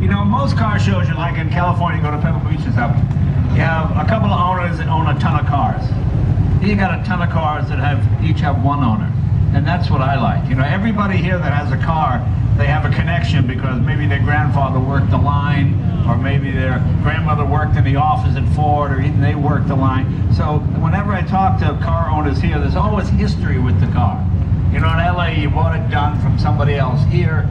You know, most car shows, you like in California, you go to Pebble Beach and stuff, you have a couple of owners that own a ton of cars. You got a ton of cars that each have one owner. And that's what I like. You know, everybody here that has a car, they have a connection because maybe their grandfather worked the line, or maybe their grandmother worked in the office at Ford, or even they worked the line. So whenever I talk to car owners here, there's always history with the car. You know, in LA, you bought it done from somebody else. Here,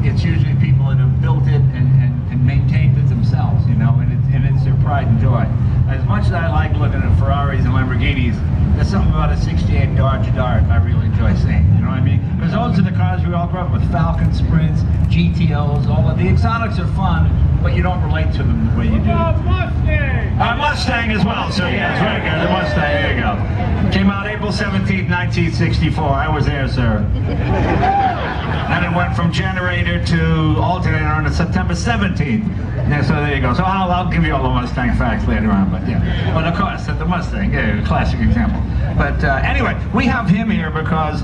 it's usually people that have built it and maintained it themselves, you know, and it's their pride and joy. As much as I like looking at Ferraris and Lamborghinis, there's something about a 68 Dodge Dart I really enjoy seeing, you know what I mean? Because those are the cars we all grew up with, Falcon Sprints, GTOs, all of the exotics are fun, but you don't relate to them the way you do. Mustang! Mustang as well, so yeah, it's very good, the Mustang, there you go. Came out April 17th, 1964, I was there, sir. And it went from generator to alternator on September 17th. Yeah, so there you go. So I'll give you all the Mustang facts later on, but yeah. But of course, the Mustang, yeah, a classic example. But anyway, we have him here because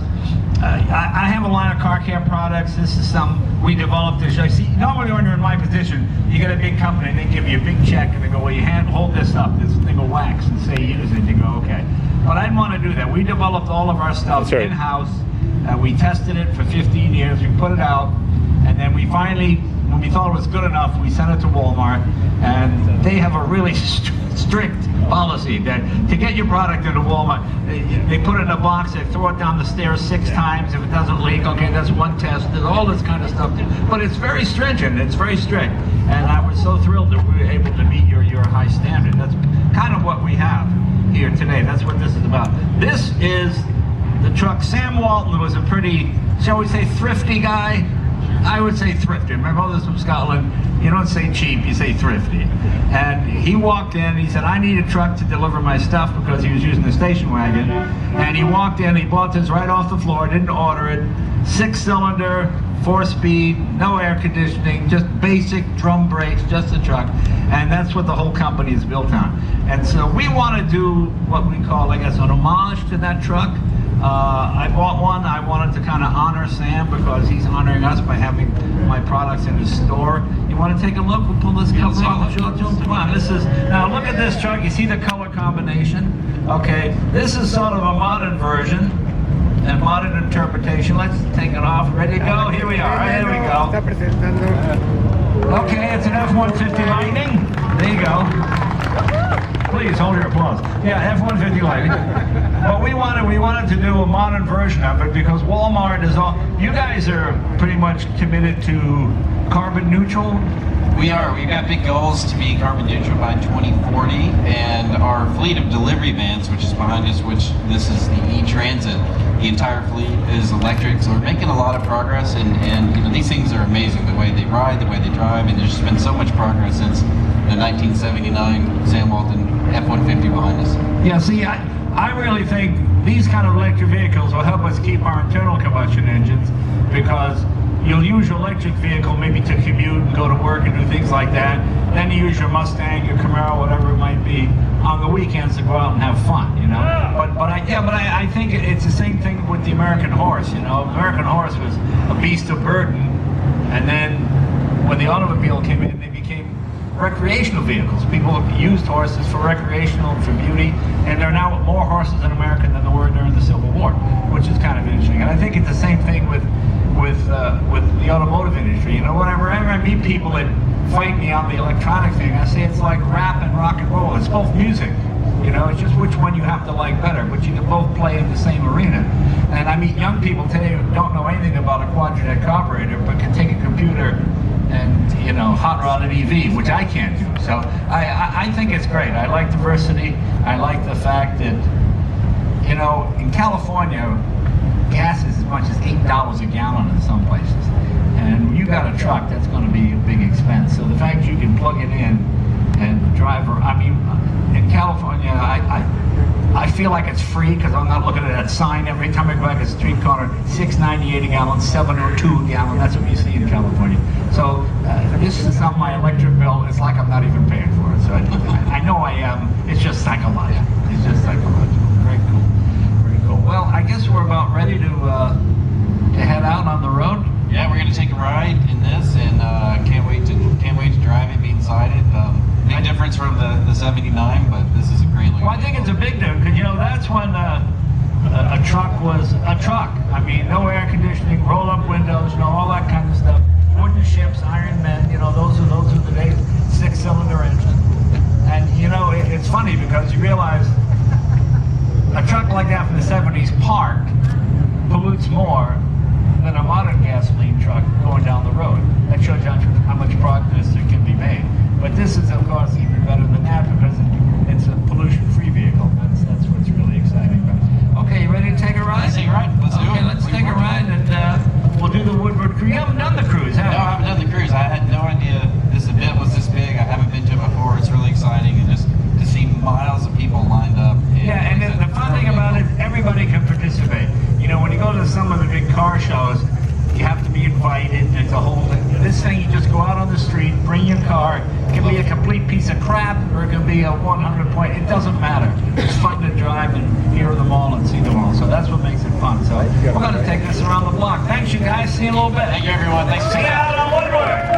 I have a line of car care products. This is we developed this. I see, normally when you're in my position, you get a big company and they give you a big check and they go, well, you hold this up, this thing will wax and say use it. You go, okay. But I didn't want to do that. We developed all of our stuff in-house. We tested it for 15 years, we put it out, and then we finally, when we thought it was good enough, we sent it to Walmart, and they have a really strict policy that to get your product into Walmart, they put it in a box, they throw it down the stairs 6 times, if it doesn't leak, okay, that's one test, there's all this kind of stuff. But it's very stringent, it's very strict, and I was so thrilled that we were able to meet your high standard. That's kind of what we have here today, that's what this is about. This is the truck. Sam Walton was a pretty, shall we say, thrifty guy. I would say thrifty. My mother's from Scotland. You don't say cheap, you say thrifty. And he walked in, he said, I need a truck to deliver my stuff because he was using the station wagon. And he walked in, he bought this right off the floor, didn't order it. 6-cylinder, 4-speed, no air conditioning, just basic drum brakes, just a truck. And that's what the whole company is built on. And so we want to do what we call, I guess, an homage to that truck. I bought one. I wanted to kind of honor Sam because he's honoring us by having my products in his store. You want to take a look? We'll pull this cover off. Come on. This is, now look at this truck. You see the color combination? Okay, this is sort of a modern version and modern interpretation. Let's take it off. Ready to go? Here we are. Right, here we go. Okay, it's an F-150 Lightning. There you go. Please hold your applause. Yeah, F-150 Lightning. Well, we wanted to do a modern version of it because Walmart is all. You guys are pretty much committed to carbon neutral. We are. We've got big goals to be carbon neutral by 2040, and our fleet of delivery vans, which is behind us, which this is the E-Transit. The entire fleet is electric, so we're making a lot of progress, and you know, these things are amazing, the way they ride, the way they drive, and there's just been so much progress since the 1979 Sam Walton F-150 behind us. Yeah, see, I really think these kind of electric vehicles will help us keep our internal combustion engines because you'll use your electric vehicle maybe to commute and go to work and do things like that. Then you use your Mustang, your Camaro, whatever it might be, on the weekends to go out and have fun, you know. But I think it's the same thing with the American horse, you know. American horse was a beast of burden, and then when the automobile came in, they became recreational vehicles. People used horses for recreational and for beauty, and there are now more horses in America than there were during the Civil War, which is kind of interesting. And I think it's the same thing with the automotive industry. You know, whenever I meet people that fight me on the electronic thing, I say it's like rap and rock and roll. It's both music. You know, it's just which one you have to like better, but you can both play in the same arena. And I meet young people today who don't know anything about a quadrinet carburetor, but can take a computer and, you know, hot rod an EV, which I can't do. So I think it's great. I like diversity. I like the fact that, you know, in California, gas is as much as $8 a gallon in some places. And when you got a truck, that's going to be a big expense. So the fact you can plug it in and drive, I mean, in California, I feel like it's free because I'm not looking at that sign every time I go back a street corner, $6.98 a gallon, $7.02 a gallon. That's what you see in California. So this is on my electric bill. It's like I'm not even paying for it. So I know I am. It's just psychological. It's just psychological. Very cool. Very cool. Well, I guess we're about ready to head out on the road. Yeah, we're going to take a ride in this, and can't wait to mean, no air conditioning, roll-up windows, you know, all that kind of stuff. Wooden ships, Iron Men, you know, those are the days. 6-cylinder engine. And you know, it's funny because you realize a truck like that from the 70s parked pollutes more than a modern gasoline truck going down the road. That shows you how much progress there can be made. But this is, of course, even better than that because it's a pollution-free vehicle. That's what's really exciting about it. Okay, you ready to take a ride? Let's take a ride. Let's do it. Okay, let's take a ride and we'll do the Woodward Cruise. You haven't done the cruise, have you? No, I haven't done the cruise. I had no idea this event was this big. I haven't been to it before. It's really exciting, and just to see miles of people lined up. Yeah, and the fun thing about it, everybody can participate. You know, when you go to some of the big car shows, you have to be invited. It's a whole thing. This thing, you just go out on the street, bring your car. It can be a complete piece of crap, or it can be a 100-point. It doesn't matter. It's fun to drive and hear them all and see them all. So that's what makes it fun. So we're going to take this around the block. Thanks, you guys. See you in a little bit. Thank you, everyone. Thanks for See you out on Woodward.